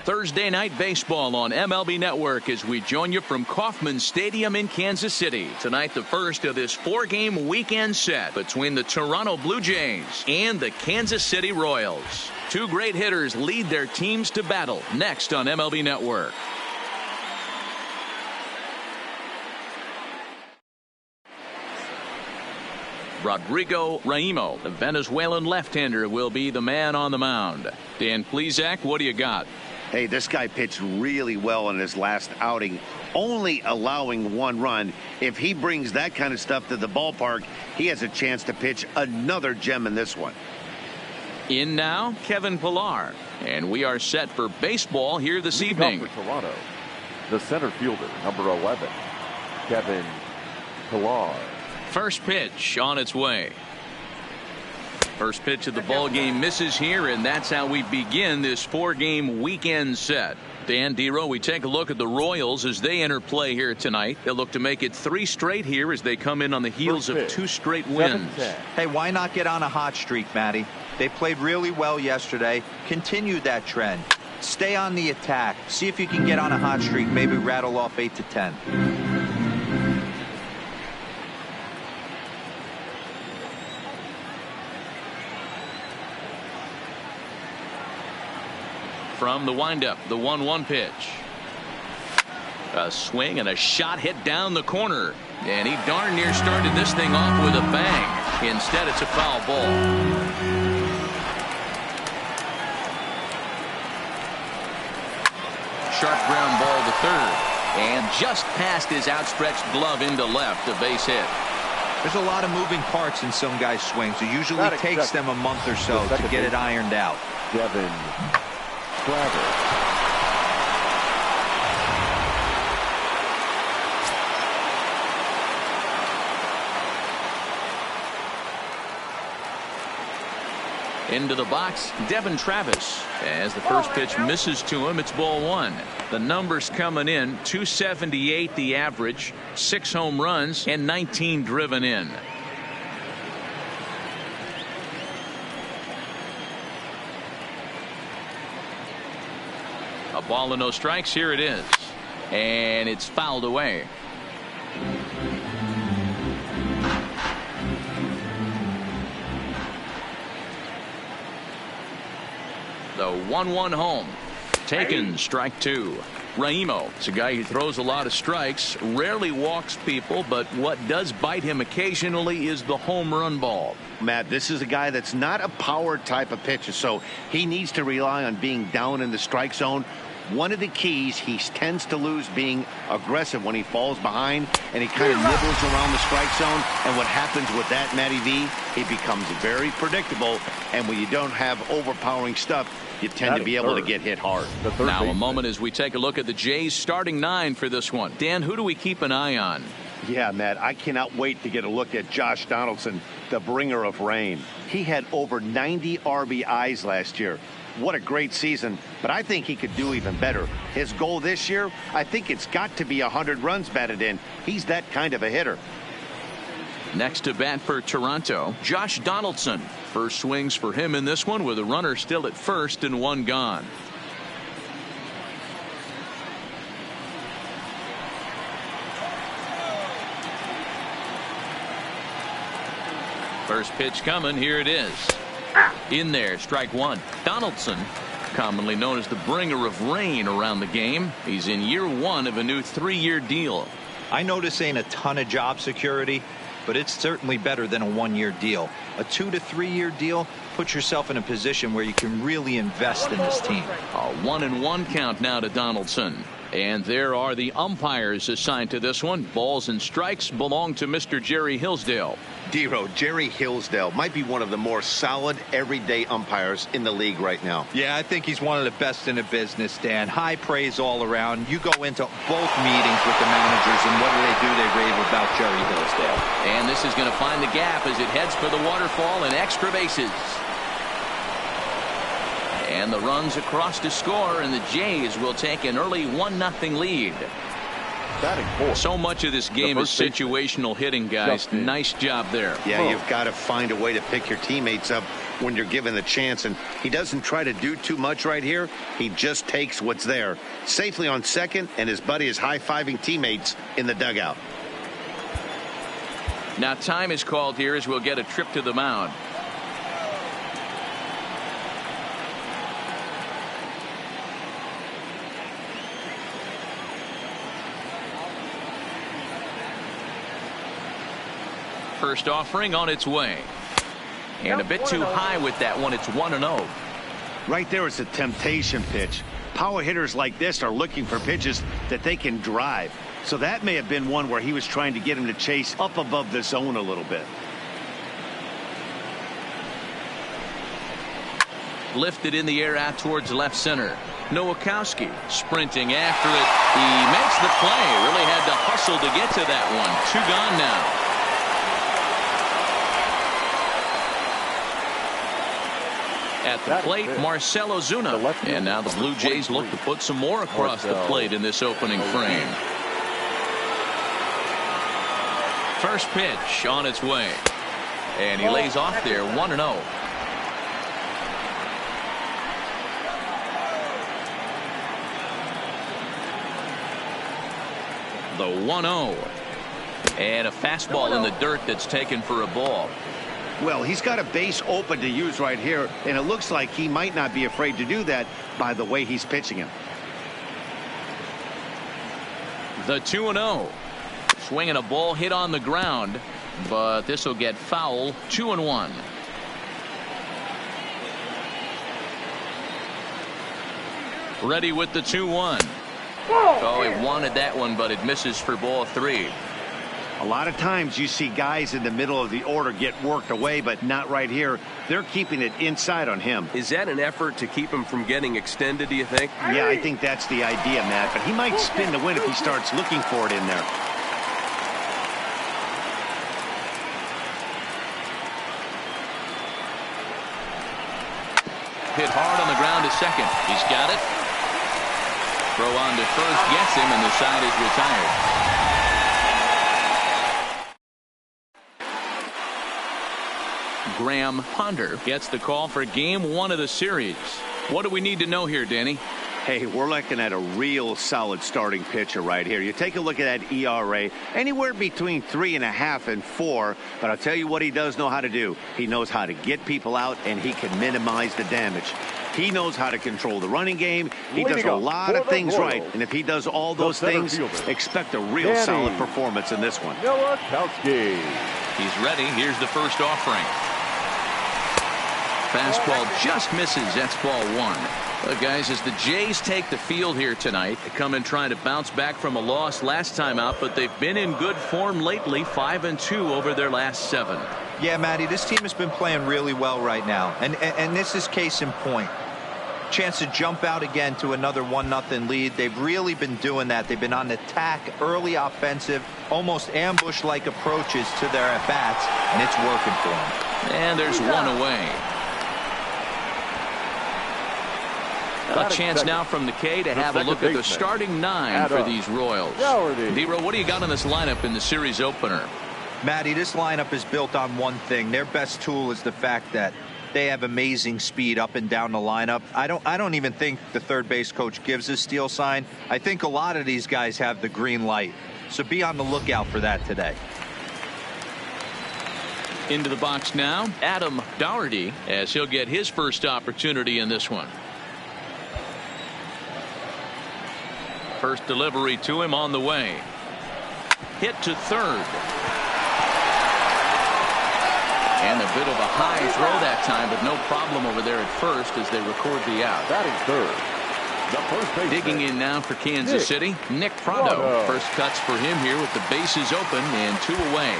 Thursday Night Baseball on MLB Network as we join you from Kauffman Stadium in Kansas City. Tonight, the first of this 4-game weekend set between the Toronto Blue Jays and the Kansas City Royals. Two great hitters lead their teams to battle next on MLB Network. Rodrigo Raimo, the Venezuelan left-hander, will be the man on the mound. Dan Plesac, what do you got? Hey, this guy pitched really well in his last outing, only allowing 1 run. If he brings that kind of stuff to the ballpark, he has a chance to pitch another gem in this one. In now, Kevin Pillar. And we are set for baseball here this evening. For Toronto, the center fielder, number 11, Kevin Pillar. First pitch on its way. First pitch of the ball game misses here, and that's how we begin this 4-game weekend set. Dan Dero, we take a look at the Royals as they enter play here tonight. They'll look to make it 3 straight here as they come in on the heels of 2 straight wins. Hey, why not get on a hot streak, Matty? They played really well yesterday. Continue that trend. Stay on the attack. See if you can get on a hot streak. Maybe rattle off 8 to 10. From the windup, the 1-1 pitch. A swing and a shot hit down the corner. And he darn near started this thing off with a bang. Instead, it's a foul ball. Sharp ground ball to third. And just past his outstretched glove into left, a base hit. There's a lot of moving parts in some guys' swings. It usually takes them a month or so to get it ironed out. Devin Travis. Into the box, Devin Travis. As the first pitch misses to him, it's ball 1. The numbers coming in, 278 the average, 6 home runs, and 19 driven in. A ball and no strikes. Here it is. And it's fouled away. The 1-1 home. Taken, strike 2. Raimo is a guy who throws a lot of strikes, rarely walks people, but what does bite him occasionally is the home run ball. Matt, this is a guy that's not a power type of pitcher, so he needs to rely on being down in the strike zone. One of the keys, he tends to lose being aggressive when he falls behind, and he kind of nibbles around the strike zone. And what happens with that, Matty V, it becomes very predictable, and when you don't have overpowering stuff, you tend to be able to get hit hard. Now a moment as we take a look at the Jays starting 9 for this one. Dan, who do we keep an eye on? Yeah, Matt, I cannot wait to get a look at Josh Donaldson, the bringer of rain. He had over 90 RBIs last year. What a great season, but I think he could do even better. His goal this year, I think it's got to be 100 runs batted in. He's that kind of a hitter. Next to bat for Toronto, Josh Donaldson. First swings for him in this one with a runner still at first and 1 gone. First pitch coming. Here it is. In there, strike 1. Donaldson, commonly known as the bringer of rain around the game. He's in year 1 of a new 3-year deal. I know this ain't a ton of job security, but it's certainly better than a 1-year deal. A 2 to 3 year deal puts yourself in a position where you can really invest in this team. A 1-1 count now to Donaldson. And there are the umpires assigned to this one. Balls and strikes belong to Mr. Jerry Hillsdale. Dero, Jerry Hillsdale might be one of the more solid everyday umpires in the league right now. Yeah, I think he's one of the best in the business, Dan. High praise all around. You go into both meetings with the managers, and what do? They rave about Jerry Hillsdale. And this is going to find the gap as it heads for the waterfall and extra bases. And the runs across to score, and the Jays will take an early 1-0 lead. Batting fourth. So much of this game is situational hitting, guys. Nice job there. Yeah, you've got to find a way to pick your teammates up when you're given the chance, and he doesn't try to do too much right here. He just takes what's there. Safely on second, and his buddy is high-fiving teammates in the dugout. Now time is called here as we'll get a trip to the mound. First offering on its way. And a bit too high with that one. It's 1-0. Right there is a temptation pitch. Power hitters like this are looking for pitches that they can drive. So that may have been one where he was trying to get him to chase up above the zone a little bit. Lifted in the air out towards left center. Nowakowski sprinting after it. He makes the play. Really had to hustle to get to that one. 2 gone now. At the plate, Marcell Ozuna. And now the Blue Jays look to put some more across the plate in this opening frame. First pitch on its way. And he lays off there, 1-0. The 1-0. And a fastball in the dirt that's taken for a ball. Well, he's got a base open to use right here, and it looks like he might not be afraid to do that by the way he's pitching him. The 2-0. Swinging a ball hit on the ground, but this will get foul. 2-1. Ready with the 2-1. Oh, he wanted that one, but it misses for ball 3. A lot of times you see guys in the middle of the order get worked away, but not right here. They're keeping it inside on him. Is that an effort to keep him from getting extended, do you think? Yeah, I think that's the idea, Matt, but he might spin the win if he starts looking for it in there. Hit hard on the ground to second. He's got it. Throw on to first gets him, and the side is retired. Graham Ponder gets the call for game 1 of the series. What do we need to know here, Danny? Hey, we're looking at a real solid starting pitcher right here. You take a look at that ERA, anywhere between 3.5 and 4. But I'll tell you what he does know how to do. He knows how to get people out, and he can minimize the damage. He knows how to control the running game. He does a lot of things right. And if he does all those things, expect a real solid performance in this one. Nowakowski. He's ready. Here's the first offering. Fastball just misses. That's ball 1. Look, guys, as the Jays take the field here tonight, they come in trying to bounce back from a loss last time out, but they've been in good form lately, 5-2 over their last 7. Yeah, Matty, this team has been playing really well right now, and this is case in point. Chance to jump out again to another 1-0 lead. They've really been doing that. They've been on attack, early offensive, almost ambush-like approaches to their at-bats, and it's working for them. And there's one away. A chance now from the K to have a look at the starting 9 for these Royals. D-Row, what do you got on this lineup in the series opener? Matty, this lineup is built on one thing. Their best tool is the fact that they have amazing speed up and down the lineup. I don't even think the third base coach gives a steal sign. I think a lot of these guys have the green light. So be on the lookout for that today. Into the box now, Adam Doherty, as he'll get his first opportunity in this one. First delivery to him on the way. Hit to third. And a bit of a high throw that time, but no problem over there at first as they record the out. Batting third. The first baseman. Digging in now for Kansas City, Nick Pratto. First cuts for him here with the bases open and 2 away.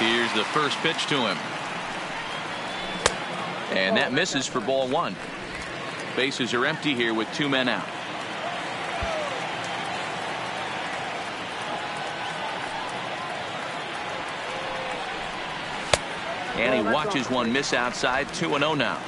Here's the first pitch to him. And that misses for ball 1. Bases are empty here with 2 men out. And he watches one miss outside. 2-0 now.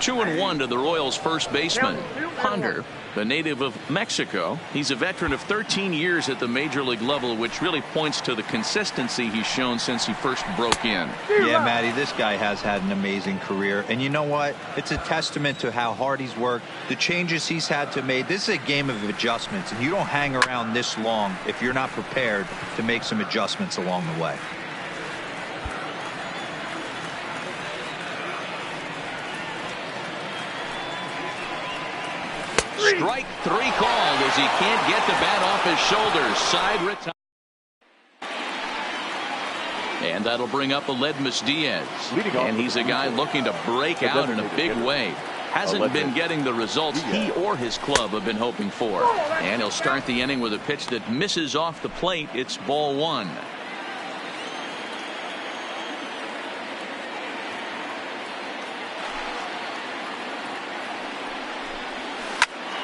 2-1 to the Royals' first baseman. Ponder, the native of Mexico. He's a veteran of 13 years at the major league level, which really points to the consistency he's shown since he first broke in. Yeah, Matty, this guy has had an amazing career. And you know what? It's a testament to how hard he's worked, the changes he's had to make. This is a game of adjustments, and you don't hang around this long if you're not prepared to make some adjustments along the way. Strike 3 called as he can't get the bat off his shoulders. Side retire. And that'll bring up Aledmus Diaz. And he's a guy looking to break out in a big way. Hasn't been getting the results he or his club have been hoping for. And he'll start the inning with a pitch that misses off the plate. It's ball 1.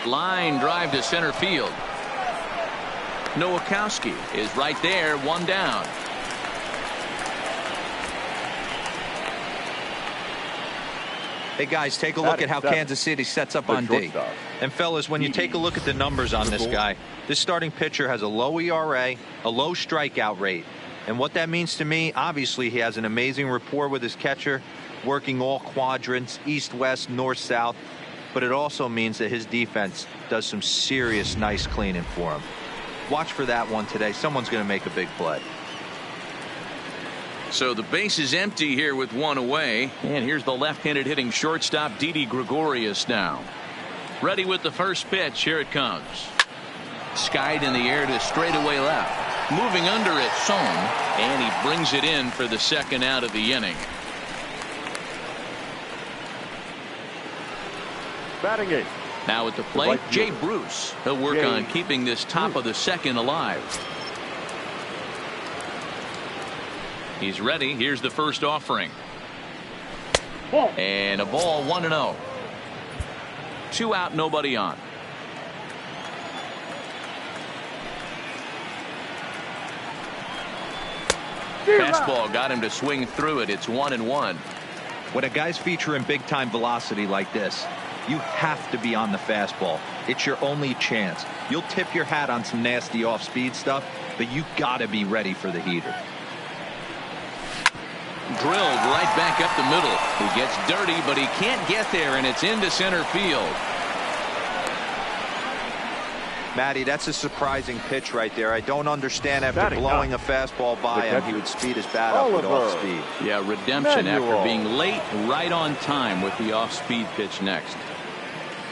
Line drive to center field. Nowakowski is right there, 1 down. Hey guys, take a look at how Kansas City sets up on D. And fellas, when you take a look at the numbers on this guy, this starting pitcher has a low ERA, a low strikeout rate. And what that means to me, obviously he has an amazing rapport with his catcher, working all quadrants, east, west, north, south. But it also means that his defense does some serious nice cleaning for him. Watch for that one today. Someone's going to make a big play. So the base is empty here with 1 away. And here's the left-handed hitting shortstop Didi Gregorius now. Ready with the first pitch. Here it comes. Skied in the air to straightaway left. Moving under it, Song. And he brings it in for the second out of the inning. Batting 8. Now at the plate, Jay Bruce. He'll work on keeping this top of the second alive. He's ready. Here's the first offering. And a ball, 1-0. 2 out, nobody on. Fastball got him to swing through it. It's 1-1. When a guy's featuring big time velocity like this, you have to be on the fastball. It's your only chance. You'll tip your hat on some nasty off-speed stuff, but you gotta be ready for the heater. Drilled right back up the middle. He gets dirty, but he can't get there, and it's into center field. Matty, that's a surprising pitch right there. I don't understand after blowing a fastball by him, he would speed his bat up with off-speed. Yeah, redemption after being late, right on time with the off-speed pitch next.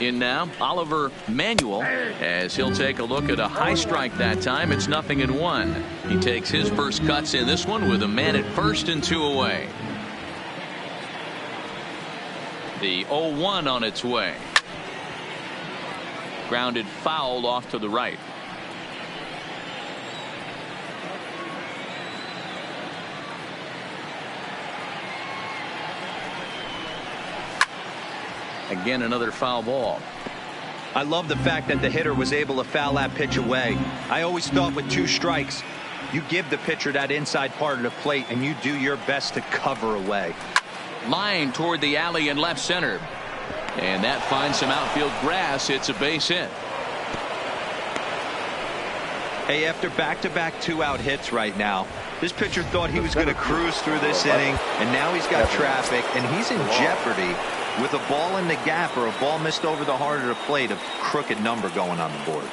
In now, Oliver Manuel, as he'll take a look at a high strike that time. It's 0-1. He takes his first cuts in this one with a man at first and 2 away. The 0-1 on its way. Grounded foul off to the right. Again, another foul ball. I love the fact that the hitter was able to foul that pitch away. I always thought with 2 strikes, you give the pitcher that inside part of the plate and you do your best to cover away. Line toward the alley and left center. And that finds some outfield grass. It's a base hit. Hey, after back-to-back 2-out hits right now, this pitcher thought he was going to cruise through this inning, and now he's got traffic, and he's in jeopardy with a ball in the gap or a ball missed over the heart of the plate, a crooked number going on the board.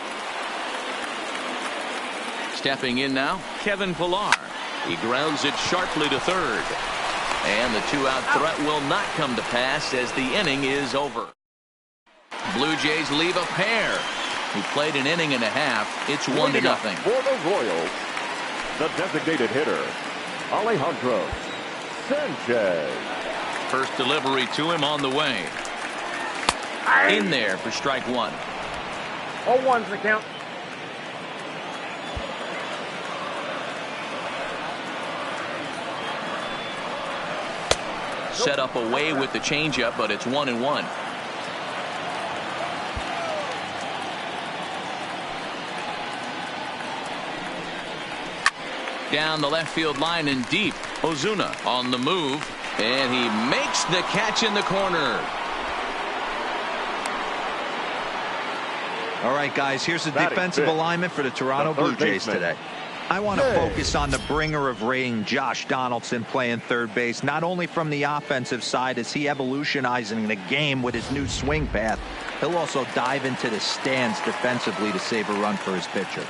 Stepping in now, Kevin Pillar. He grounds it sharply to third. And the 2-out threat will not come to pass as the inning is over. Blue Jays leave a pair who played an inning and a half. It's 1-0. For the Royals, the designated hitter, Alejandro Sanchez. First delivery to him on the way. In there for strike 1. 0-1's the count. Set up away with the changeup, but it's 1-1. Down the left field line and deep. Ozuna on the move, and he makes the catch in the corner. All right, guys, here's the Batting defensive fifth, alignment for the Toronto the Blue third Jays baseman. today. I want to focus on the bringer of rain, Josh Donaldson, playing third base, not only from the offensive side as he evolutionizing the game with his new swing path, he'll also dive into the stands defensively to save a run for his pitcher.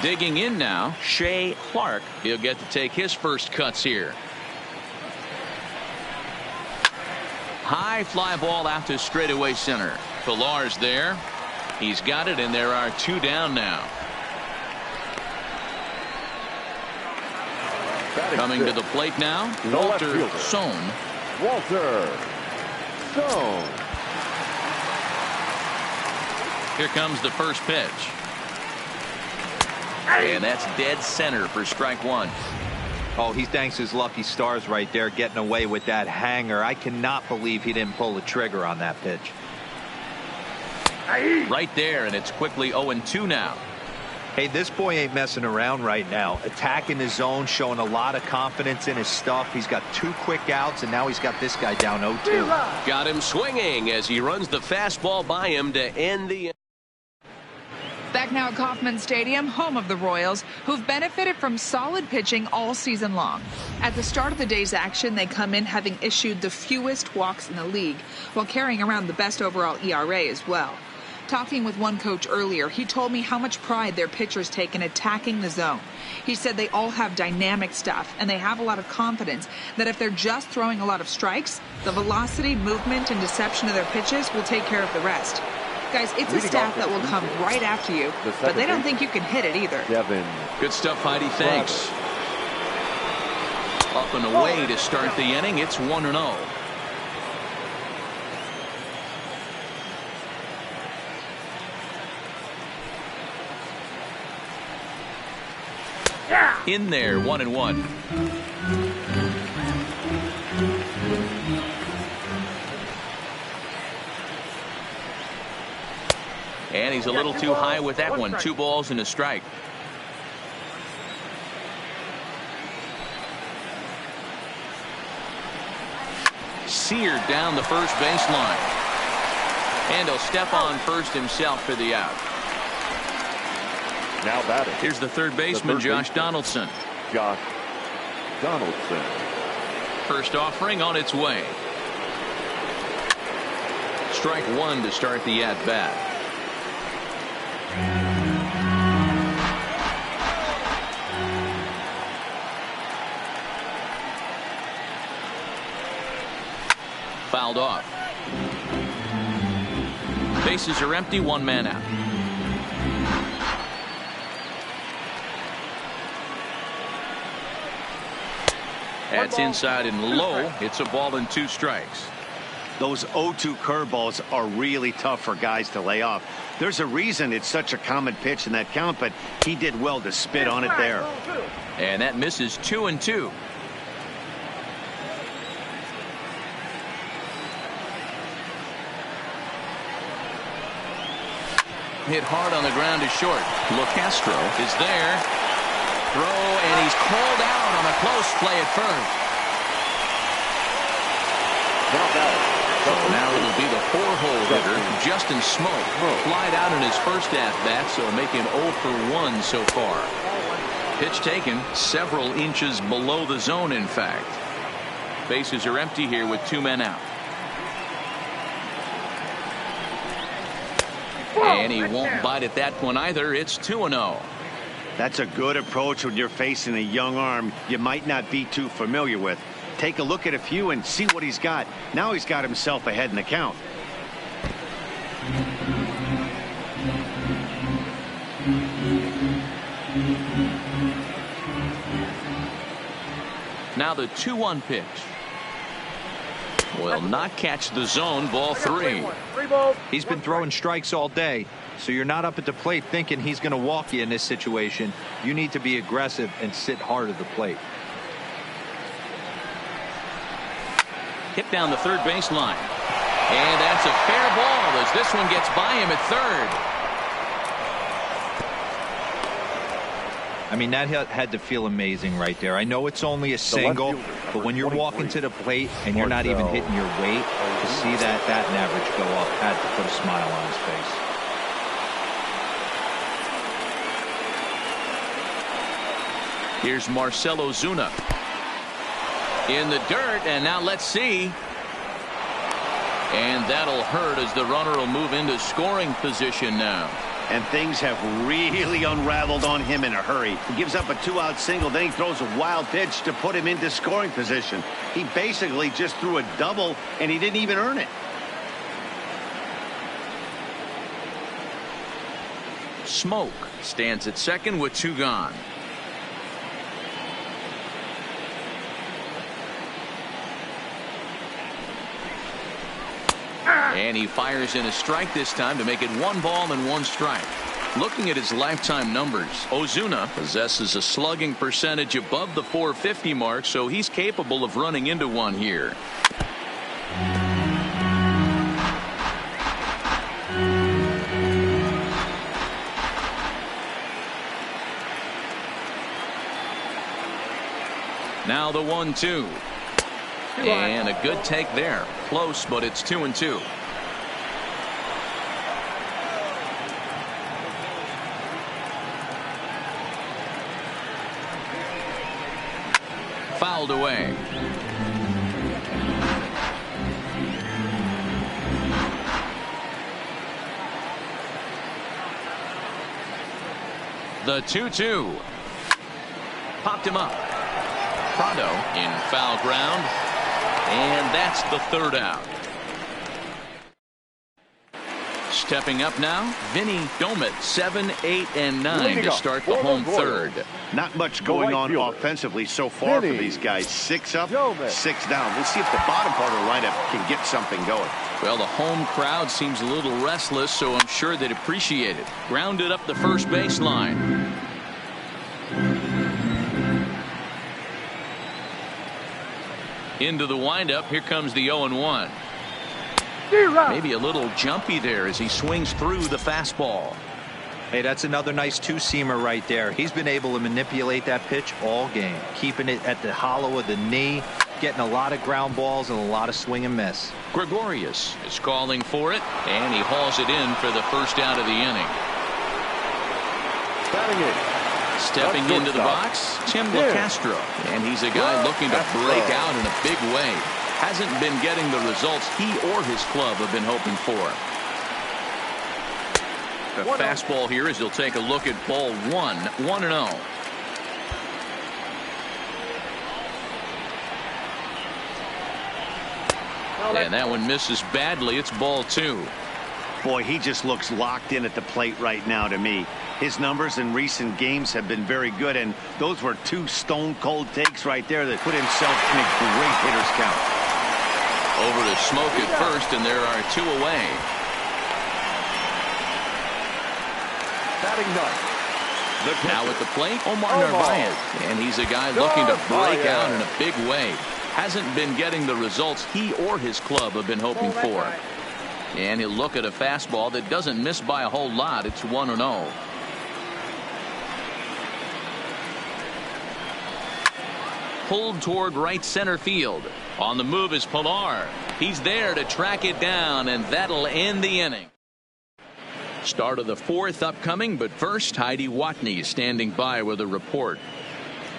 Digging in now, Shea Clark. He'll get to take his first cuts here. High fly ball out to straightaway center. Pillar's there. He's got it, and there are 2 down now. Coming to the plate now, Walter Sohn. Walter Sohn. Here comes the first pitch. And that's dead center for strike 1. Oh, he thanks his lucky stars right there, getting away with that hanger. I cannot believe he didn't pull the trigger on that pitch. Right there, and it's quickly 0-2 now. Hey, this boy ain't messing around right now. Attacking his zone, showing a lot of confidence in his stuff. He's got 2 quick outs, and now he's got this guy down 0-2. Got him swinging as he runs the fastball by him to end the. Back now at Kauffman Stadium, home of the Royals, who've benefited from solid pitching all season long. At the start of the day's action, they come in having issued the fewest walks in the league, while carrying around the best overall ERA as well. Talking with one coach earlier, he told me how much pride their pitchers take in attacking the zone. He said they all have dynamic stuff, and they have a lot of confidence that if they're just throwing a lot of strikes, the velocity, movement, and deception of their pitches will take care of the rest. Guys, it's a staff that will come right after you, but they don't think you can hit it either. Good stuff, Heidi. Thanks. Up and away to start the inning. It's 1-0. In there, 1-1. And he's a little too high with that one. 2 balls and a strike. Seared down the first baseline. And he'll step on first himself for the out. Now batting. Here's the third baseman, Josh Donaldson. Josh Donaldson. First offering on its way. Strike 1 to start the at-bat. Fouled off. Bases are empty, 1 man out. That's inside and low. It's a ball and 2 strikes. Those 0-2 curveballs are really tough for guys to lay off. There's a reason it's such a common pitch in that count, but he did well to spit on it there. And that misses 2-2. Hit hard on the ground to short. LoCastro is there. Throw, and he's called out on a close play at first. So now it'll be the 4-hole hitter, Justin Smoke. Flied out in his first at-bat, so making 0 for 1 so far. Pitch taken several inches below the zone, in fact. Bases are empty here with 2 men out. And he won't bite at that one either. It's 2-0. That's a good approach when you're facing a young arm you might not be too familiar with. Take a look at a few and see what he's got. Now he's got himself ahead in the count. Now the 2-1 pitch. Will not catch the zone. Ball 3. He's been throwing strikes all day, so you're not up at the plate thinking he's going to walk you in this situation. You need to be aggressive and sit hard at the plate. Hit down the third baseline. And that's a fair ball as this one gets by him at third. I mean, that had to feel amazing right there. I know it's only a single, but when you're walking to the plate and you're not even hitting your weight, to see that batting average go up had to put a smile on his face. Here's Marcell Ozuna. In the dirt, and now let's see. And that'll hurt as the runner will move into scoring position now. And things have really unraveled on him in a hurry. He gives up a 2-out single, then he throws a wild pitch to put him into scoring position. He basically just threw a double, and he didn't even earn it. Smoke stands at second with 2 gone. And he fires in a strike this time to make it 1 ball and 1 strike. Looking at his lifetime numbers, Ozuna possesses a slugging percentage above the .450 mark, so he's capable of running into one here. Now the 1-2. And a good take there. Close, but it's 2-2. Fouled away. The 2-2. Popped him up. Prado in foul ground. And that's the 3rd out. Stepping up now, Vinny Domet, 7, 8, and 9 to start the home 3rd. Not much going on offensively so far for these guys. 6 up, 6 down. We'll see if the bottom part of the lineup can get something going. Well, the home crowd seems a little restless, so I'm sure they'd appreciate it. Grounded up the first baseline. Into the windup. Here comes the 0-1. Maybe a little jumpy there as he swings through the fastball. Hey, that's another nice 2-seamer right there. He's been able to manipulate that pitch all game, keeping it at the hollow of the knee, getting a lot of ground balls and a lot of swing and miss. Gregorius is calling for it, and he hauls it in for the first out of the inning. Batting it. Stepping into the box, Tim LaCastro, and he's a guy looking to break out in a big way. Hasn't been getting the results he or his club have been hoping for. A fastball here as he'll take a look at ball 1, 1-0. And that one misses badly. It's ball 2. Boy, he just looks locked in at the plate right now to me. His numbers in recent games have been very good, and those were 2 stone-cold takes right there that put himself in a great hitter's count. Over to Smoke at first, and there are 2 away. Batting ninth. Now at the plate, Omar Narvaez, and he's a guy looking to break out in a big way. Hasn't been getting the results he or his club have been hoping for. And he'll look at a fastball that doesn't miss by a whole lot. It's 1-0. Pulled toward right center field. On the move is Pilar. He's there to track it down, and that'll end the inning. Start of the 4th upcoming, but first, Heidi Watney standing by with a report.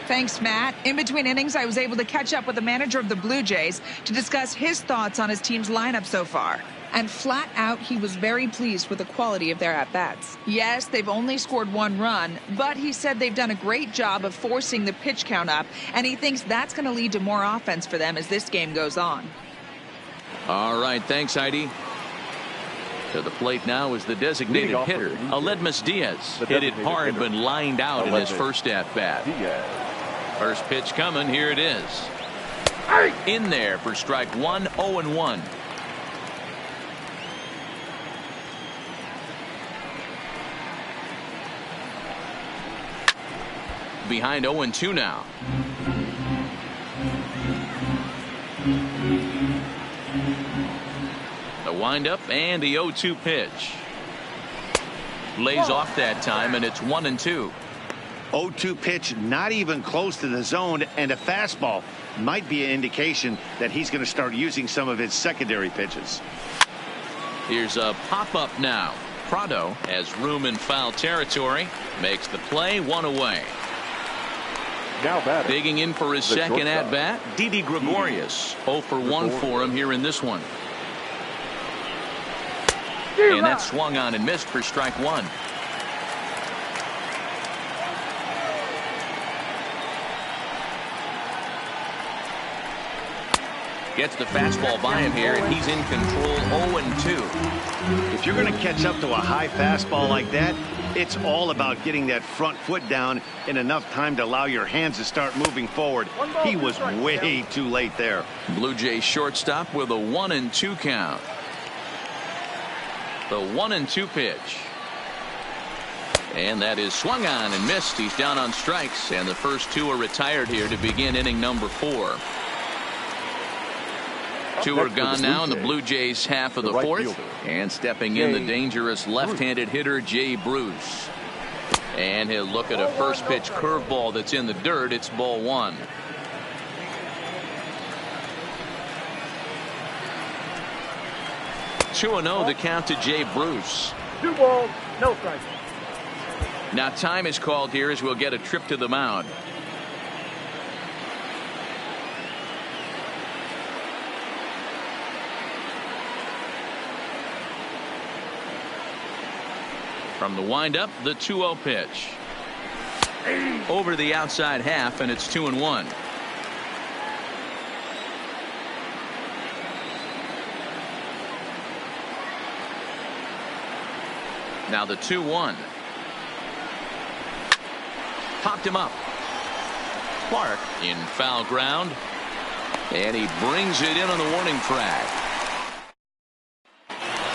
Thanks, Matt. In between innings, I was able to catch up with the manager of the Blue Jays to discuss his thoughts on his team's lineup so far. And flat out, he was very pleased with the quality of their at-bats. Yes, they've only scored 1 run, but he said they've done a great job of forcing the pitch count up, and he thinks that's going to lead to more offense for them as this game goes on. All right, thanks, Heidi. To the plate now is the designated hitter, Aledmus Diaz. Hit it hard but lined out in his first at-bat. First pitch coming, here it is. In there for strike 1, 0-1. Behind 0-2 now. The windup and the 0-2 pitch. Lays off that time, and it's 1-2. 0-2 pitch, not even close to the zone, and a fastball might be an indication that he's going to start using some of his secondary pitches. Here's a pop-up now. Prado has room in foul territory. Makes the play, 1 away. Now batting. Digging in for his The second shortstop. at-bat, Didi Gregorius. 0 for 1 for him here in this one. And that swung on and missed for strike one. Gets the fastball by him here, and he's in control 0-2. If you're going to catch up to a high fastball like that, it's all about getting that front foot down in enough time to allow your hands to start moving forward. He was way too late there. Blue Jays shortstop with a 1-2 count. The 1-2 pitch. And that is swung on and missed. He's down on strikes, and the first two are retired here to begin inning number 4. Two are gone now in the Blue Jays half of the fourth. And stepping in, the dangerous left-handed hitter, Jay Bruce. And he'll look at a first pitch curveball that's in the dirt. It's ball 1. Two and 0 the count to Jay Bruce. 2 balls, no strikes. Now time is called here as we'll get a trip to the mound. From the windup, the 2-0 pitch. Over the outside half, and it's 2-1. Now the 2-1. Popped him up. Clark in foul ground. And he brings it in on the warning track.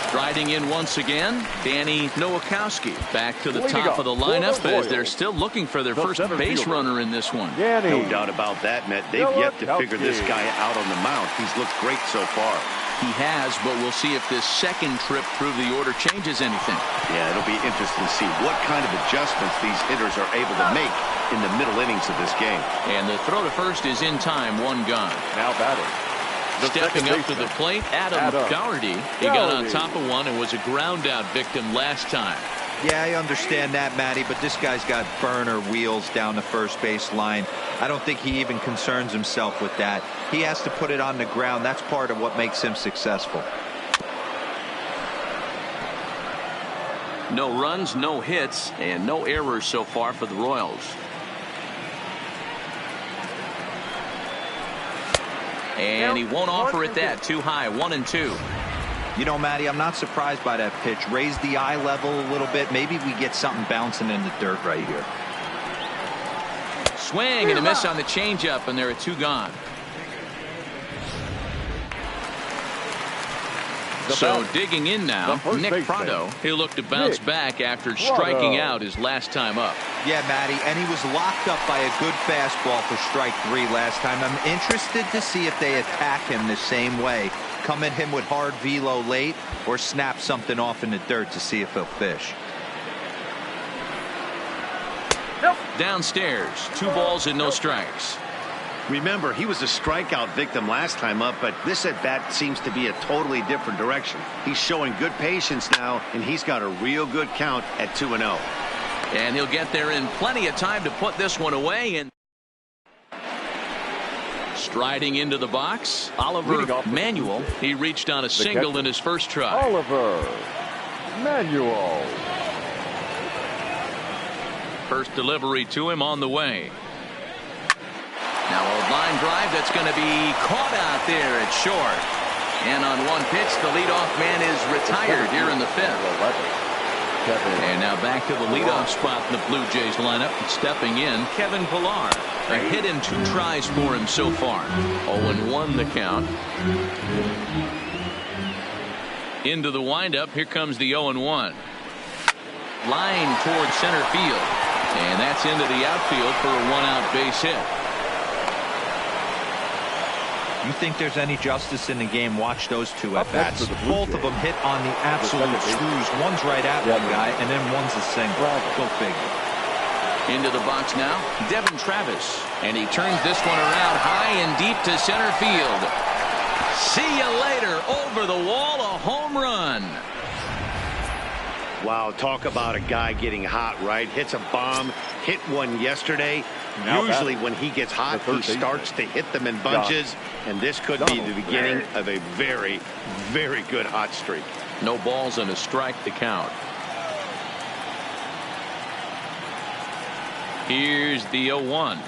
Striding in once again, Danny Nowakowski back to the top of the lineup as they're still looking for their first base runner in this one. No doubt about that, Matt. They've yet to figure this guy out on the mound. He's looked great so far. He has, but we'll see if this second trip through the order changes anything. Yeah, it'll be interesting to see what kind of adjustments these hitters are able to make in the middle innings of this game. And the throw to first is in time, 1 gone. Now batting. Stepping up to the plate, Adam Doherty. He got on top of one and was a ground out victim last time. Yeah, I understand that, Matty, but this guy's got burner wheels down the first base line. I don't think he even concerns himself with that. He has to put it on the ground. That's part of what makes him successful. No runs, no hits, and no errors so far for the Royals. And he won't offer it that. Too high. 1-2. You know, Matty, I'm not surprised by that pitch. Raise the eye level a little bit. Maybe we get something bouncing in the dirt right here. Swing and a miss on the changeup, and there are 2 gone. So digging in now, Nick Prado. He'll look to bounce back after striking out his last time up. Yeah, Matty, and he was locked up by a good fastball for strike 3 last time. I'm interested to see if they attack him the same way. Come at him with hard velo late or snap something off in the dirt to see if he'll fish. Downstairs, 2 balls and no strikes. Remember, he was a strikeout victim last time up, but this at-bat seems to be a totally different direction. He's showing good patience now, and he's got a real good count at 2-0. And he'll get there in plenty of time to put this one away. And striding into the box, Oliver Manuel. He reached on a single in his first try. Oliver Manuel. First delivery to him on the way. Now a line drive that's going to be caught out there at short. And on one pitch, the leadoff man is retired here in the 5th. And now back to the leadoff spot in the Blue Jays lineup. Stepping in, Kevin Pillar. A hit in 2 tries for him so far. 0-1 the count. Into the windup. Here comes the 0-1. Line towards center field. And that's into the outfield for a 1-out base hit. You think there's any justice in the game? Watch those 2 at-bats. Both of them hit on the absolute screws. One's right at one guy, and then one's a single. Go figure. Into the box now, Devin Travis. And he turns this one around high and deep to center field. See you later. Over the wall, a home run. Wow, talk about a guy getting hot, right? Hits a bomb, hit one yesterday. Usually when he gets hot, he starts to hit them in bunches, and this could be the beginning of a very, very good hot streak. No balls and a strike to count. Here's the 0-1.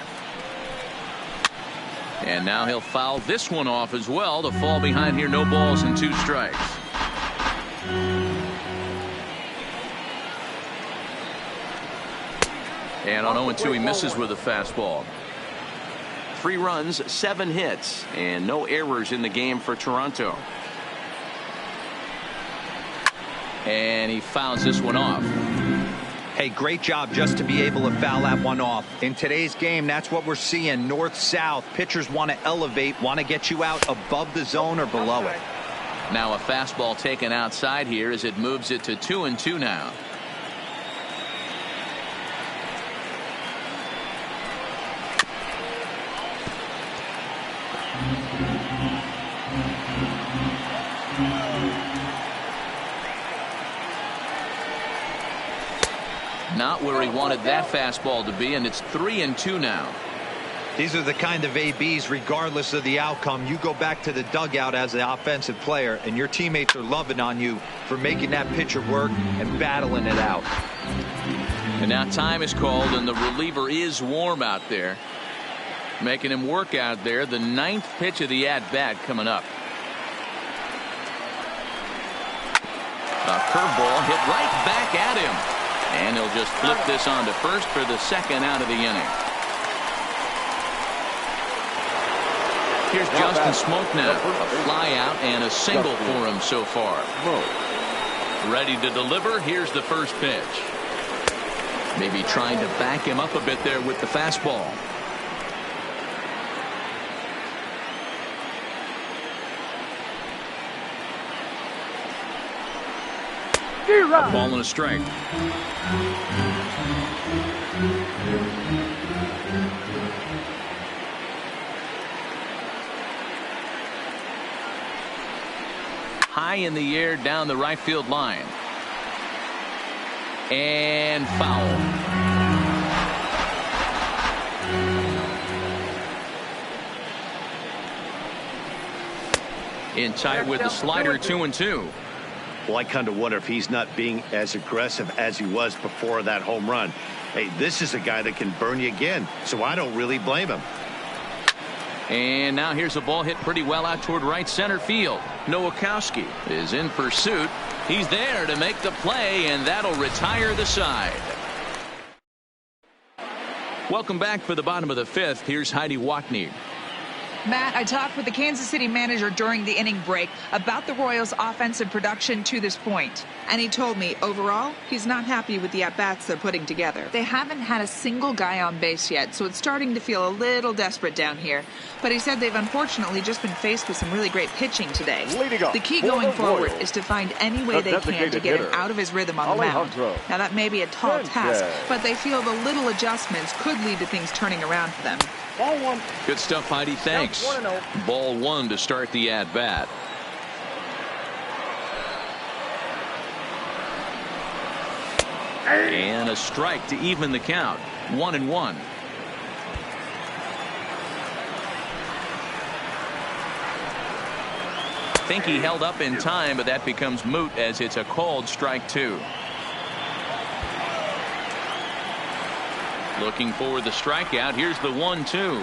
And now he'll foul this one off as well to fall behind here. No balls and 2 strikes. And on 0-2 he misses with a fastball. 3 runs, 7 hits, and no errors in the game for Toronto. And he fouls this one off. Hey, great job just to be able to foul that one off. In today's game, that's what we're seeing. North-south. Pitchers want to elevate, want to get you out above the zone or below it. Now a fastball taken outside here as it moves it to 2-2 now. Not where he wanted that fastball to be, and it's 3-2 now. These are the kind of ABs, regardless of the outcome. You go back to the dugout as an offensive player, and your teammates are loving on you for making that pitcher work and battling it out. And now time is called, and the reliever is warm out there, making him work out there. The 9th pitch of the at-bat coming up. A curveball hit right back at him. And he'll just flip this on to first for the 2nd out of the inning. Here's Justin Smoke now. A fly out and a single for him so far. Ready to deliver. Here's the first pitch. Maybe trying to back him up a bit there with the fastball. A ball and a strike. High in the air down the right field line. And foul. In tight with the slider, 2-2. Well, I kind of wonder if he's not being as aggressive as he was before that home run. Hey, this is a guy that can burn you again, so I don't really blame him. And now here's a ball hit pretty well out toward right center field. Nowakowski is in pursuit. He's there to make the play, and that'll retire the side. Welcome back for the bottom of the 5th. Here's Heidi Watney. Matt, I talked with the Kansas City manager during the inning break about the Royals' offensive production to this point. And he told me, overall, he's not happy with the at-bats they're putting together. They haven't had a single guy on base yet, so it's starting to feel a little desperate down here. But he said they've unfortunately just been faced with some really great pitching today. The key going forward is to find any way they can to get him out of his rhythm on the mound. Now, that may be a tall task, but they feel the little adjustments could lead to things turning around for them. Ball 1. Good stuff, Heidi. Thanks. Ball 1 to start the at-bat. And a strike to even the count. 1-1. I think he held up in time, but that becomes moot as it's a called strike 2. Looking for the strikeout. Here's the 1-2.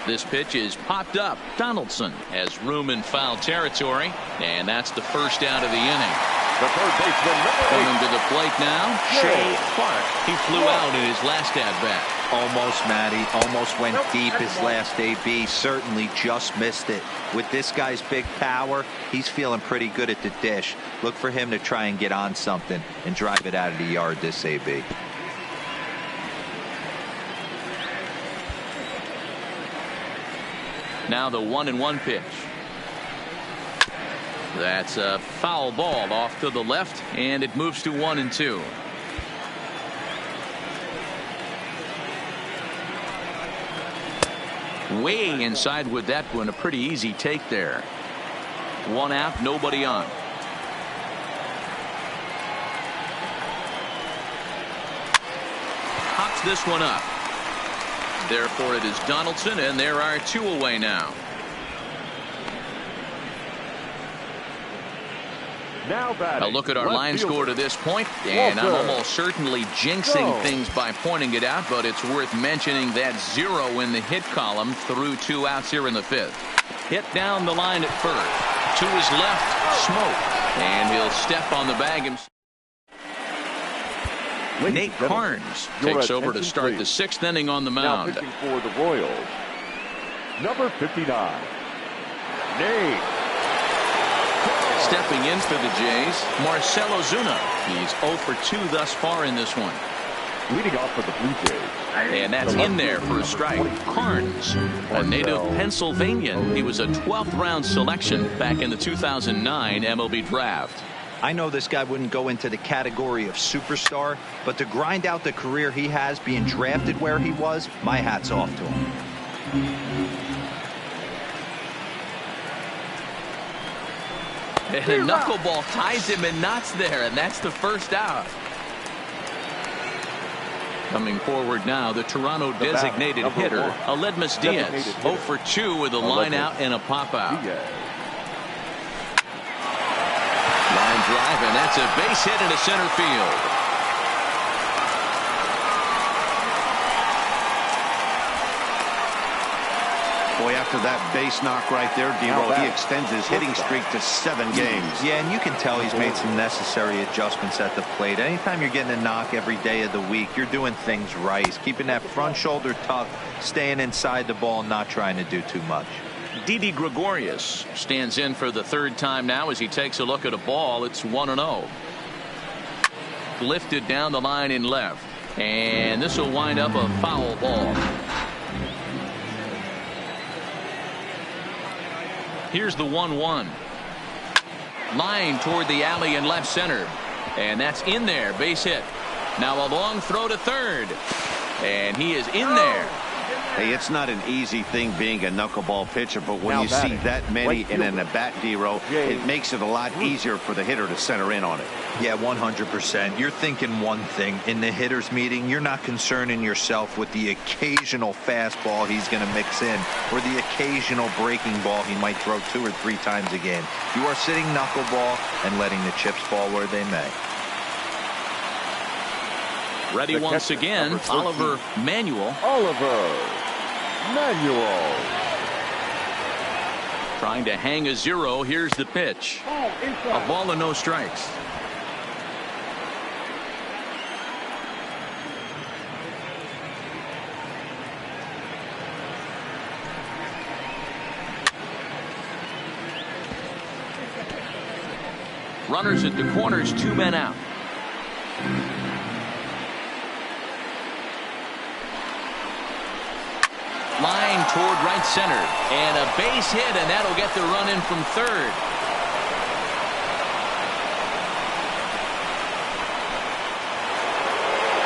This pitch is popped up. Donaldson has room in foul territory, and that's the first out of the inning. The third baseman coming to the plate now, Shea Clark. He flew out in his last at bat. Almost, Matty. Almost went deep his last AB. Certainly just missed it. With this guy's big power, he's feeling pretty good at the dish. Look for him to try and get on something and drive it out of the yard this AB. Now the 1-1 pitch. That's a foul ball off to the left, and it moves to 1-2. Way inside with that one. A pretty easy take there. 1 out, nobody on. this one up. Therefore, it is Donaldson, and there are 2 away now. Now batting, A look at our left line fielder. score to this point, and I'm Walter. almost certainly jinxing Go. things by pointing it out, but it's worth mentioning that 0 in the hit column through 2 outs here in the 5th. Hit down the line at first. To his left, Smoke, and he'll step on the bag himself. Nate Carnes takes over to start the 6th inning on the Now mound. pitching for the Royals, number 59, Nate. Stepping in for the Jays, Marcell Ozuna. He's 0 for 2 thus far in this one. Leading off for the Blue Jays. And that's in there for a strike. Carnes, a native Pennsylvanian. He was a 12th round selection back in the 2009 MLB draft. I know this guy wouldn't go into the category of superstar, but to grind out the career he has being drafted where he was, my hat's off to him. And a knuckleball ties him in knots there, and that's the first out. Coming forward now, the Toronto designated hitter, Aledmys Diaz, 0 for 2 with a line out and a pop out. Line drive, and that's a base hit into center field. Boy, after that base knock right there, D-Roll, he extends his hitting streak to 7 games. Yeah, and you can tell he's made some necessary adjustments at the plate. Anytime you're getting a knock every day of the week, you're doing things right. He's keeping that front shoulder tucked, staying inside the ball, and not trying to do too much. Didi Gregorius stands in for the 3rd time now as he takes a look at a ball. It's 1-0. Lifted down the line in left, and this will wind up a foul ball. Here's the 1-1. Line toward the alley in left center, and that's in there. Base hit. Now a long throw to third, and he is in there. Hey, it's not an easy thing being a knuckleball pitcher, but when you see that many in an at-bat, D-Row, it makes it a lot easier for the hitter to center in on it. Yeah, 100%. You're thinking one thing. In the hitter's meeting, you're not concerning yourself with the occasional fastball he's going to mix in or the occasional breaking ball he might throw 2 or 3 times a game. You are sitting knuckleball and letting the chips fall where they may. Ready once again, Oliver Manuel. Trying to hang a 0. Here's the pitch. A ball and no strikes. Runners at the corners, 2 men out. Line toward right center, and a base hit, and that'll get the run in from third.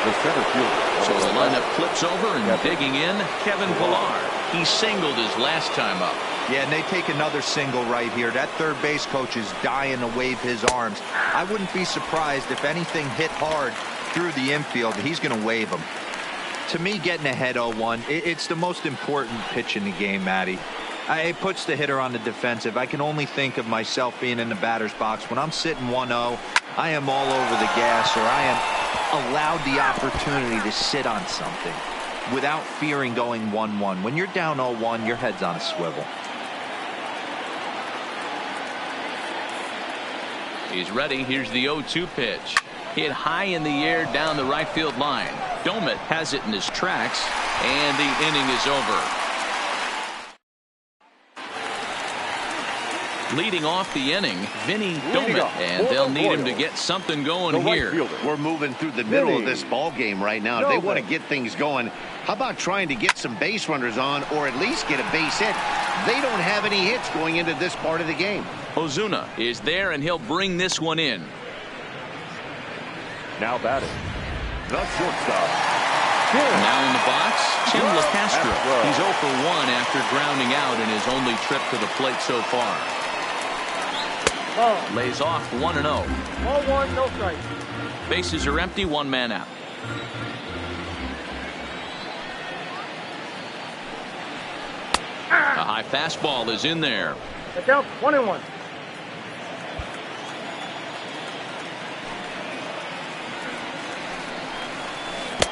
The center fielder. So the lineup flips over, and digging in, Kevin Pillar. He singled his last time up. Yeah, and they take another single right here. That third base coach is dying to wave his arms. I wouldn't be surprised if anything hit hard through the infield. He's going to wave them. To me, getting ahead 0-1, it's the most important pitch in the game, Matty. It puts the hitter on the defensive. I can only think of myself being in the batter's box. When I'm sitting 1-0, I am all over the gas, or I am allowed the opportunity to sit on something without fearing going 1-1. When you're down 0-1, your head's on a swivel. He's ready. Here's the 0-2 pitch. Hit high in the air down the right field line. Domet has it in his tracks, and the inning is over. Leading off the inning, Vinny Domet, and they'll need him to get something going here. We're moving through the middle of this ball game right now. If they want to get things going, how about trying to get some base runners on, or at least get a base hit? They don't have any hits going into this part of the game. Ozuna is there, and he'll bring this one in. Now batting, the shortstop. Now in the box, Tim LaCastro. He's 0 for 1 after grounding out in his only trip to the plate so far. Lays off 1-0. 0-1, no strikes. Bases are empty, 1 man out. High fastball is in there. The count 1-1.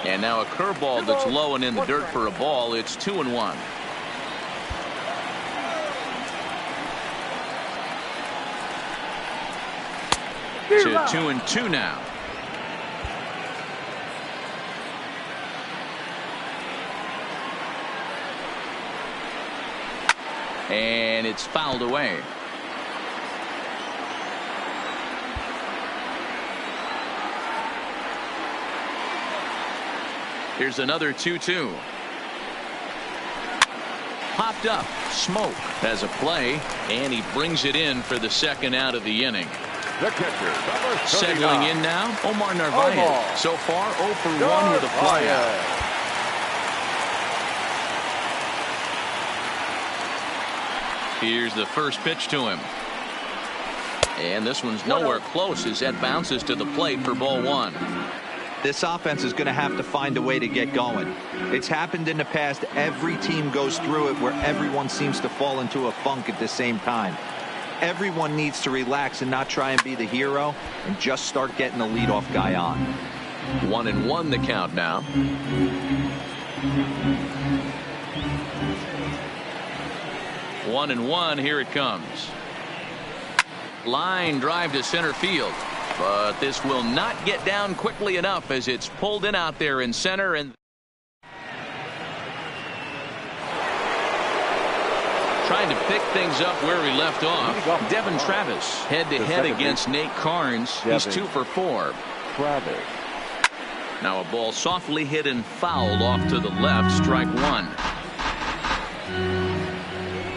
And now a curveball that's low and in the dirt for a ball. It's 2-1. 2-2 now. And it's fouled away. Here's another 2-2. Popped up. Smoke has a play, and he brings it in for the second out of the inning. The catcher, settling in now, Omar Narvaez. So far, 0 for 1 with a flyout. Here's the first pitch to him. And this one's nowhere close as that bounces to the plate for ball 1. This offense is going to have to find a way to get going. It's happened in the past. Every team goes through it where everyone seems to fall into a funk at the same time. Everyone needs to relax and not try and be the hero and just start getting the leadoff guy on. 1-1 the count now. One and one, here it comes. Line drive to center field, but this will not get down quickly enough as it's pulled in out there in center. And trying to pick things up where he left off. Devin Travis head-to-head against Nate Carnes. He's 2 for 4. Travis. Now a ball softly hit and fouled off to the left. Strike 1.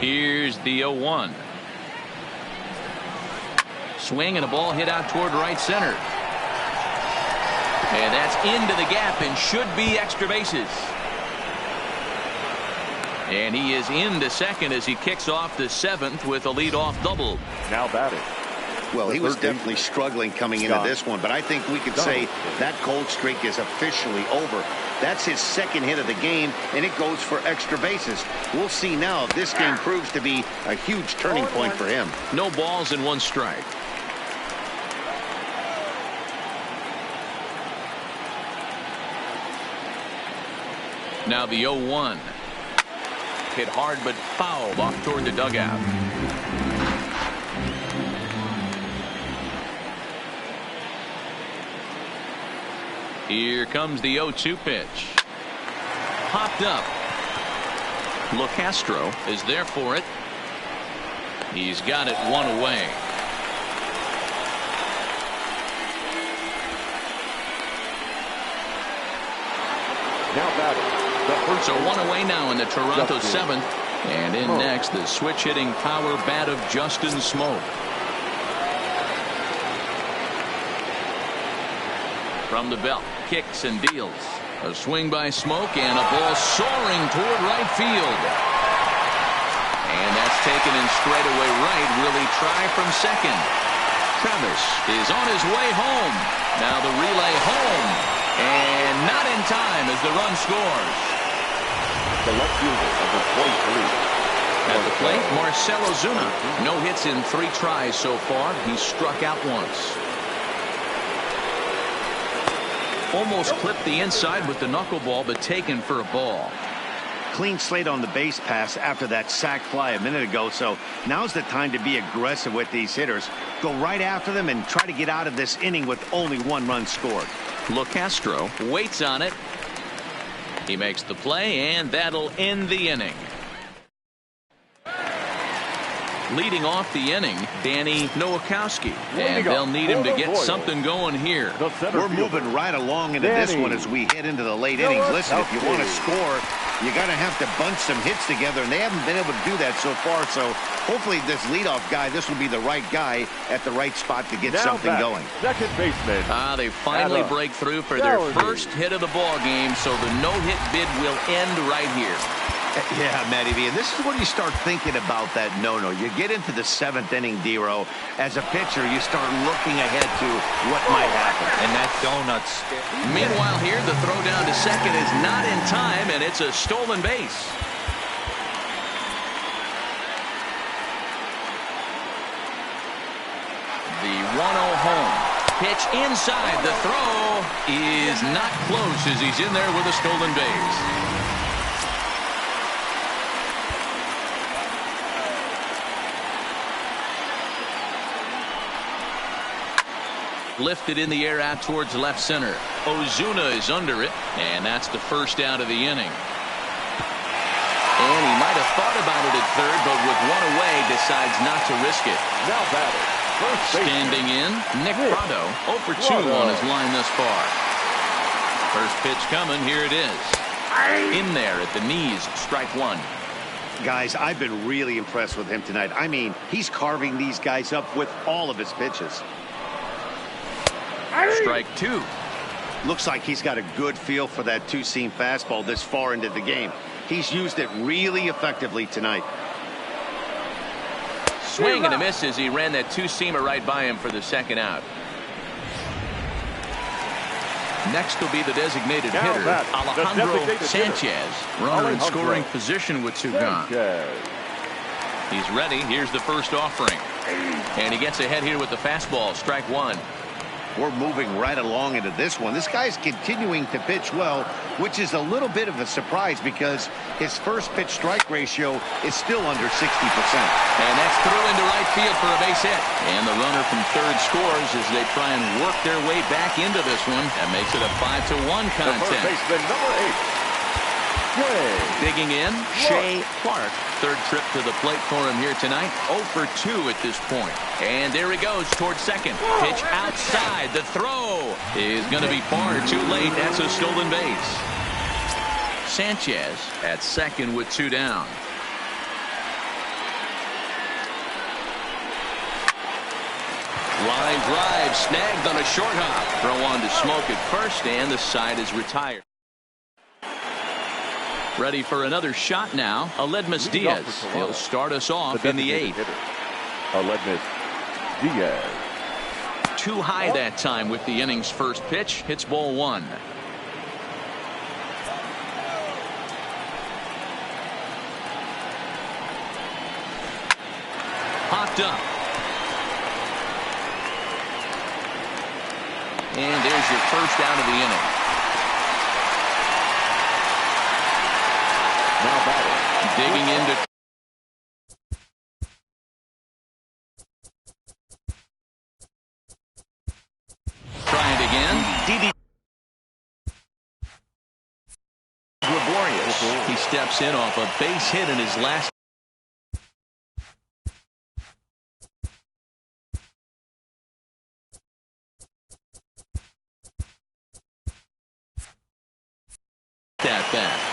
Here's the 0-1. Swing and a ball hit out toward right center. And that's into the gap and should be extra bases. And he is into second as he kicks off the 7th with a leadoff double. Now batting. Well, he was definitely struggling coming into this one, but I think we could say that cold streak is officially over. That's his second hit of the game, and it goes for extra bases. We'll see now if this game proves to be a huge turning point for him. No balls and 1 strike. Now the 0-1. Hit hard but fouled off toward the dugout. Here comes the 0-2 pitch. Popped up. LoCastro is there for it. He's got it 1 away. Now batting. So 1 away now in the Toronto 7th. And in next, the switch hitting power bat of Justin Smoke. From the belt, kicks and deals. A swing by Smoke and a ball soaring toward right field. And that's taken in straightaway right. Will he try from second? Travis is on his way home. Now the relay home. And not in time as the run scores. The left fielder, number 23. At the plate, Marcell Ozuna. No hits in 3 tries so far. He struck out once. Almost clipped the inside with the knuckleball, but taken for a ball. Clean slate on the base pass after that sac fly a minute ago, so now's the time to be aggressive with these hitters. Go right after them and try to get out of this inning with only 1 run scored. LoCastro waits on it. He makes the play, and that'll end the inning. Leading off the inning, Danny Nowakowski. And they'll need him to get something going here. We're moving right along into this one as we head into the late innings. Listen, if you want to score, you got to have to bunch some hits together, and they haven't been able to do that so far. So hopefully this leadoff guy, this will be the right guy at the right spot to get something going. Second baseman. They finally break through for their first hit of the ball game, so the no-hit bid will end right here. Yeah, Matty V, and this is when you start thinking about that no-no. You get into the 7th inning, D-Row. As a pitcher, you start looking ahead to what might happen. And that donut's. Meanwhile here, the throw down to second is not in time, and it's a stolen base. pitch inside. The throw is not close as he's in there with a stolen base. Lifted in the air out towards left center. Ozuna is under it, and that's the first out of the inning. And he might have thought about it at third, but with one away, decides not to risk it. Now batting, first base. Standing in, Nick Prado, 0 for 2 on his line thus far. First pitch coming, here it is. In there at the knees, strike one. Guys, I've been really impressed with him tonight. I mean, he's carving these guys up with all of his pitches. Strike two. Looks like he's got a good feel for that two-seam fastball this far into the game. He's used it really effectively tonight. Swing and a miss as he ran that two-seamer right by him for the second out. Next will be the designated hitter, Alejandro Sanchez. Runner in scoring position with two gone. He's ready. Here's the first offering. And he gets ahead here with the fastball. Strike one. We're moving right along into this one. This guy's continuing to pitch well, which is a little bit of a surprise because his first pitch strike ratio is still under 60%. And that's through into right field for a base hit. And the runner from third scores as they try and work their way back into this one. That makes it a 5-1 contest. The first baseman, number 8. Digging in, Shea Clark. Third trip to the plate for him here tonight. 0 for 2 at this point. And there he goes towards second. Pitch outside. The throw is going to be far too late. That's a stolen base. Sanchez at second with 2 down. Line drive snagged on a short hop. Throw on to Smoke at first, and the side is retired. Ready for another shot now. Aledmus Diaz. He'll start us off in the 8th. Aledmus Diaz. Too high that time with the inning's first pitch. Hits ball one. Popped up. And there's your first out of the inning. Now batting. Digging into. Try it again. Didi. Laborious. He steps in off a base hit in his last. That bat.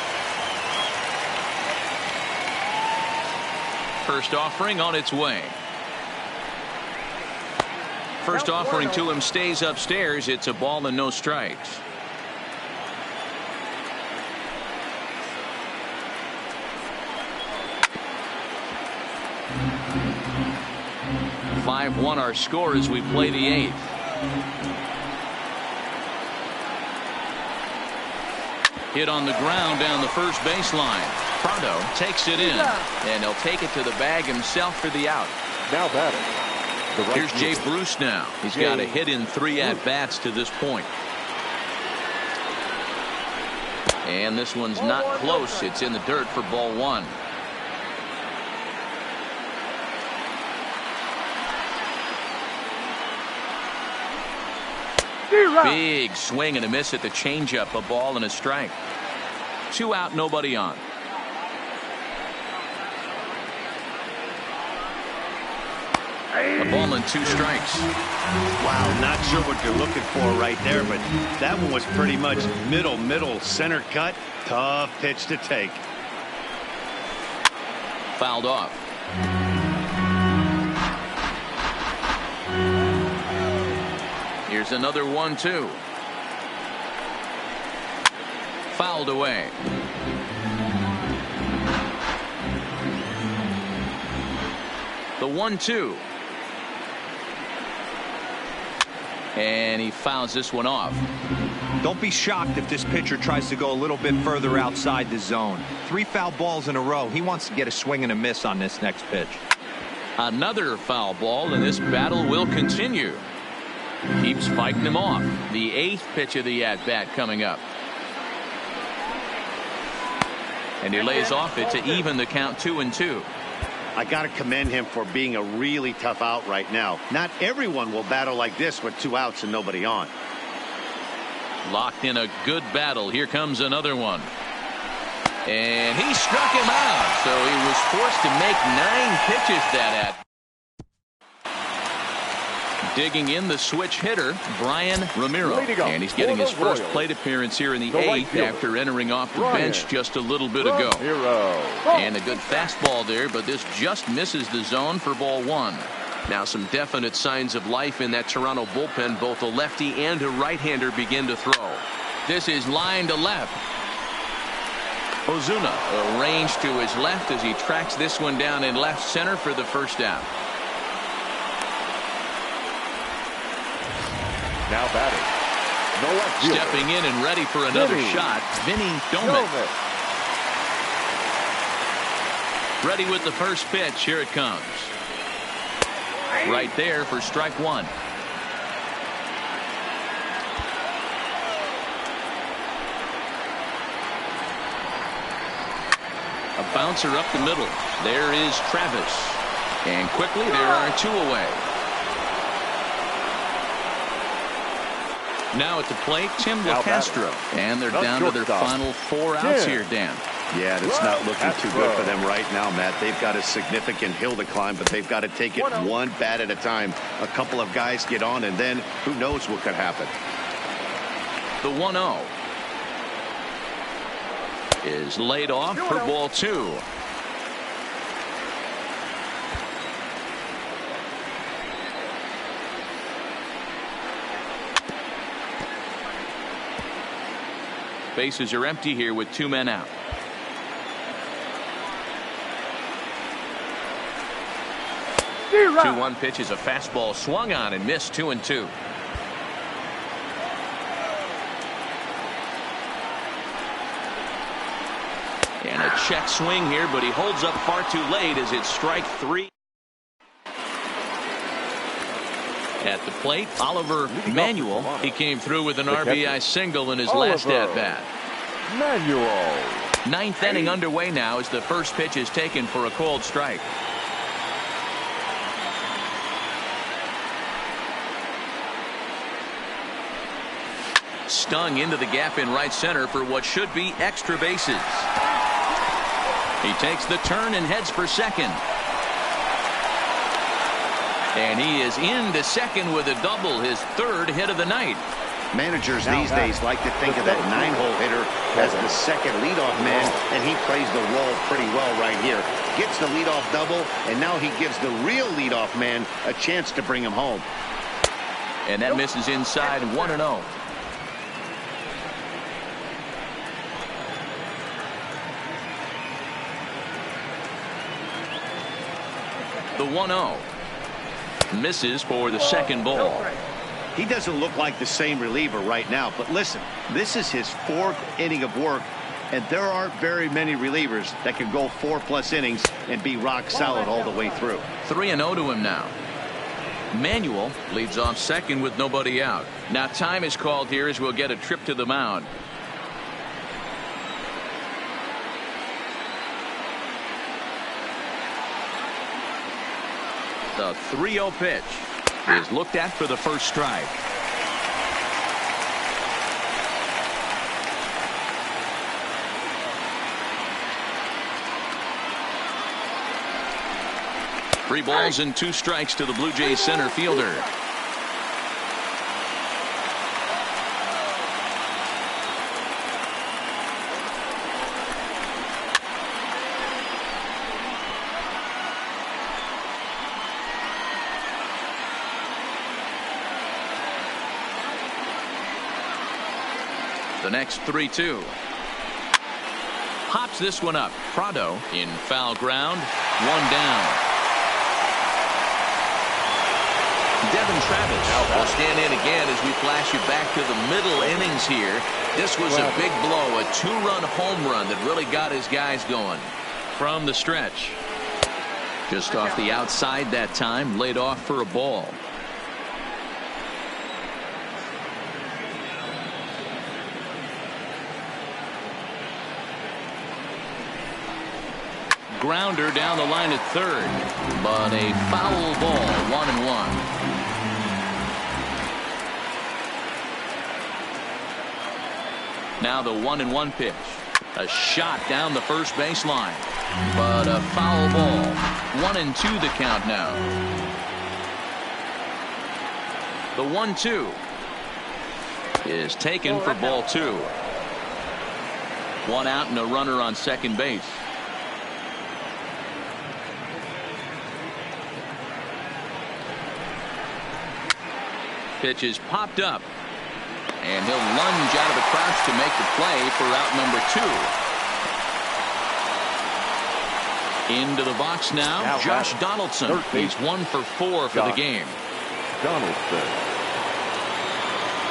First offering on its way. First offering to him stays upstairs. It's a ball and no strikes. (5-1) our score as we play the 8th. Hit on the ground down the first baseline. Prado takes it in, and he'll take it to the bag himself for the out. Now batting. Here's Jay Bruce now. He's got a hit in 3 at-bats to this point. And this one's not close. It's in the dirt for ball one. Big swing and a miss at the changeup. A ball and a strike. 2 out, nobody on. A ball and 2 strikes. Wow, not sure what you're looking for right there, but that one was pretty much middle center cut. Tough pitch to take. Fouled off. Here's another 1-2. Fouled away. The 1-2. And he fouls this one off. Don't be shocked if this pitcher tries to go a little bit further outside the zone. 3 foul balls in a row. He wants to get a swing and a miss on this next pitch. Another foul ball, and this battle will continue. Keeps fighting him off. The 8th pitch of the at-bat coming up. And he lays off it to even the count 2-2. I got to commend him for being a really tough out right now. Not everyone will battle like this with 2 outs and nobody on. Locked in a good battle. Here comes another one. And he struck him out. So he was forced to make 9 pitches that at. Digging in the switch hitter, Brian Ramiro. And he's getting his first plate appearance here in the 8th after entering off the bench just a little bit ago. And a good fastball there, but this just misses the zone for ball 1. Now some definite signs of life in that Toronto bullpen. Both a lefty and a right-hander begin to throw. This is line to left. Ozuna arranged to his left as he tracks this one down in left center for the first out. Now batting. No left fielder. Stepping in and ready for another shot, Vinny Domet. Ready with the first pitch. Here it comes. Right there for strike 1. A bouncer up the middle. There is Travis. And quickly there are 2 away. Now at the plate, Tim LaCastro. And they're down to their final 4 outs here, Dan. Yeah, it's not looking too good for them right now, Matt. They've got a significant hill to climb, but they've got to take it one bat at a time. A couple of guys get on, and then who knows what could happen. The 1-0 is laid off for ball 2. Bases are empty here with 2 men out. The 2-1 pitch is a fastball swung on and missed. 2-2. And a check swing here, but he holds up far too late as it's strike 3. At the plate, Oliver Manuel. He came through with an RBI single in his last at-bat. Manuel. 9th inning underway now as the first pitch is taken for a called strike. Stung into the gap in right center for what should be extra bases. He takes the turn and heads for second. And he is into second with a double, his 3rd hit of the night. Managers these days like to think of that 9-hole hitter as the second leadoff man, and he plays the role pretty well right here. Gets the leadoff double, and now he gives the real leadoff man a chance to bring him home. And that misses inside. 1-0. The 1-0 misses for the second ball. He doesn't look like the same reliever right now, but listen, this is his 4th inning of work, and there aren't very many relievers that can go 4+ innings and be rock solid all the way through. 3-0 to him now. Manuel leads off second with nobody out. Now time is called here as we'll get a trip to the mound. The 3-0 pitch is looked at for the first strike. Three balls and 2 strikes to the Blue Jays center fielder. The next 3-2. Hops this one up. Prado in foul ground. 1 down. Devin Travis will stand in again as we flash you back to the middle innings here. This was a big blow, a 2-run home run that really got his guys going. From the stretch. Just off the outside that time, laid off for a ball. grounder down the line at third, but a foul ball, 1-1. Now the 1-1 pitch. A shot down the first baseline, but a foul ball. 1-2 the count now. The 1-2 is taken for ball 2. One out and a runner on second base. Pitch is popped up, and he'll lunge out of the crouch to make the play for out number 2. Into the box now Josh Donaldson. He's 1 for 4 for the game. Donaldson.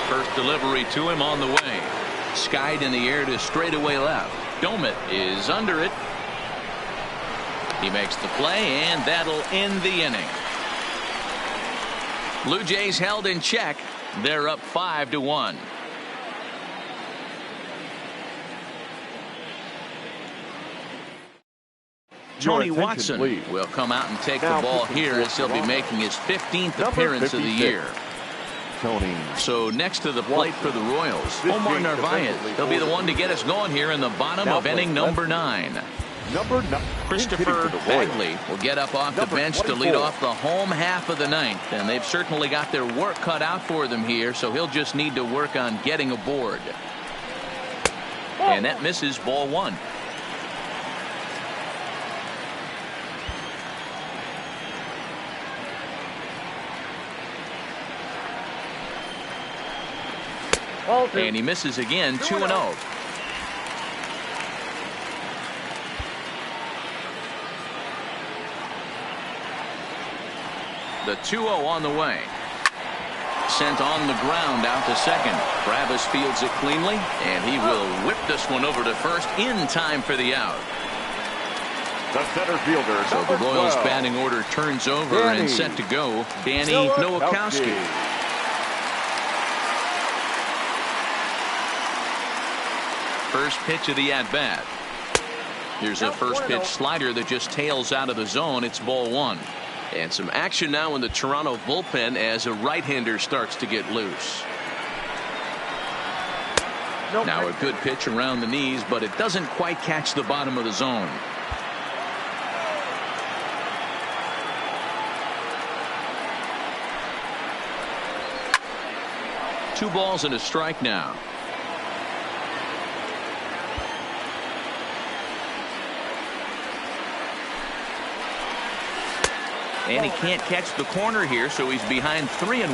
First delivery to him on the way. Skied in the air to straightaway left. Domit is under it. He makes the play, and that'll end the inning. Blue Jays held in check. They're up 5-1. Tony Watson will come out and take the ball here as he'll be making his 15th appearance of the year. So next to the plate for the Royals, Omar Narvaez. He'll be the one to get us going here in the bottom of inning number 9. Christopher Bagley will get up off the bench to lead off the home half of the ninth, and they've certainly got their work cut out for them here, so he'll just need to work on getting aboard. And that misses, ball 1. And he misses again, 2-0. The 2-0 on the way. Sent on the ground out to second. Travis fields it cleanly, and he will whip this one over to first in time for the out. The center fielder. So the Royals batting order turns over and set to go. Danny Nowakowski. First pitch of the at-bat. Here's a first pitch slider that just tails out of the zone. It's ball 1. And some action now in the Toronto bullpen as a right-hander starts to get loose. Now a good pitch around the knees, but it doesn't quite catch the bottom of the zone. Two balls and a strike now. And he can't catch the corner here, so he's behind 3-1.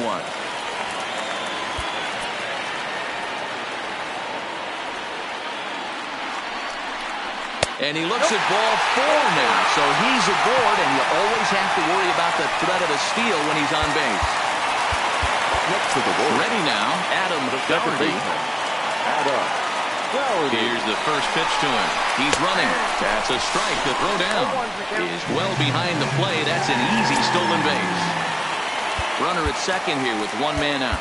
And he looks at ball 4 now, so he's aboard, and you always have to worry about the threat of a steal when he's on base. Next to the ball. Ready now, Adam Dougherty. Here's the first pitch to him. He's running. That's a strike. The throw down is well behind the play. That's an easy stolen base. Runner at second here with one man out.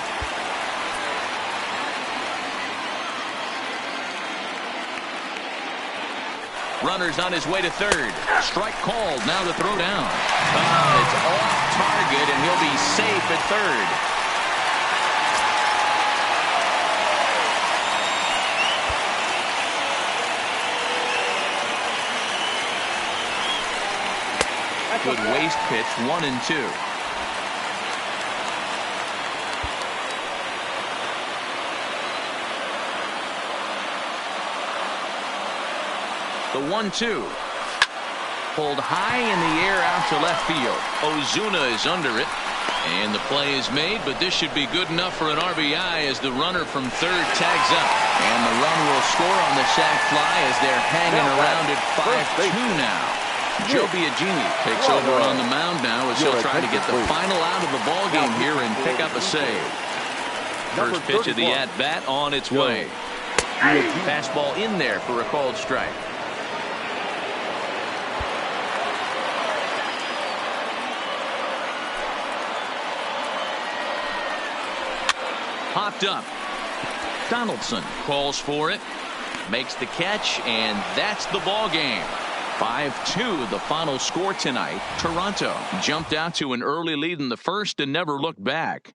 Runner's on his way to third. Strike called. Now the throw down. It's off target, and he'll be safe at third. Good waste pitch, 1-2. The 1-2. Pulled high in the air out to left field. Ozuna is under it. And the play is made, but this should be good enough for an RBI as the runner from third tags up. And the run will score on the sac fly as they're hanging around at 5-2 now. Joe Biagini takes over on the mound now as he'll try to get the final out of the ball game here and pick up a save. First pitch of the at-bat on its way. Fastball in there for a called strike. Popped up. Donaldson calls for it, makes the catch, and that's the ball game. 5-2 the final score tonight. Toronto jumped out to an early lead in the first and never looked back.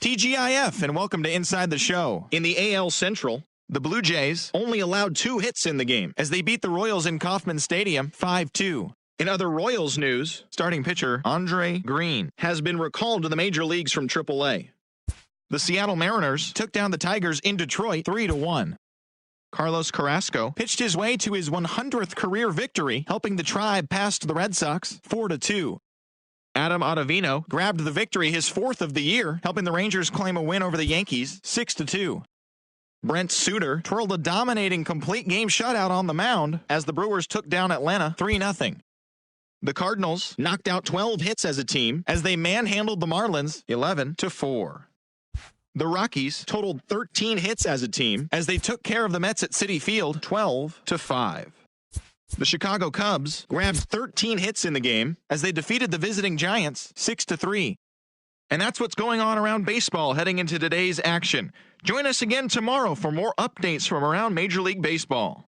TGIF, and welcome to Inside the Show. In the AL Central, the Blue Jays only allowed 2 hits in the game as they beat the Royals in Kauffman Stadium 5-2. In other Royals news, starting pitcher Andre Green has been recalled to the major leagues from AAA. The Seattle Mariners took down the Tigers in Detroit 3-1. Carlos Carrasco pitched his way to his 100th career victory, helping the Tribe past the Red Sox 4-2. Adam Ottavino grabbed the victory, his 4th of the year, helping the Rangers claim a win over the Yankees 6-2. Brent Suter twirled a dominating complete game shutout on the mound as the Brewers took down Atlanta 3-0. The Cardinals knocked out 12 hits as a team as they manhandled the Marlins 11-4. The Rockies totaled 13 hits as a team as they took care of the Mets at Citi Field 12-5. The Chicago Cubs grabbed 13 hits in the game as they defeated the visiting Giants 6-3. And that's what's going on around baseball heading into today's action. Join us again tomorrow for more updates from around Major League Baseball.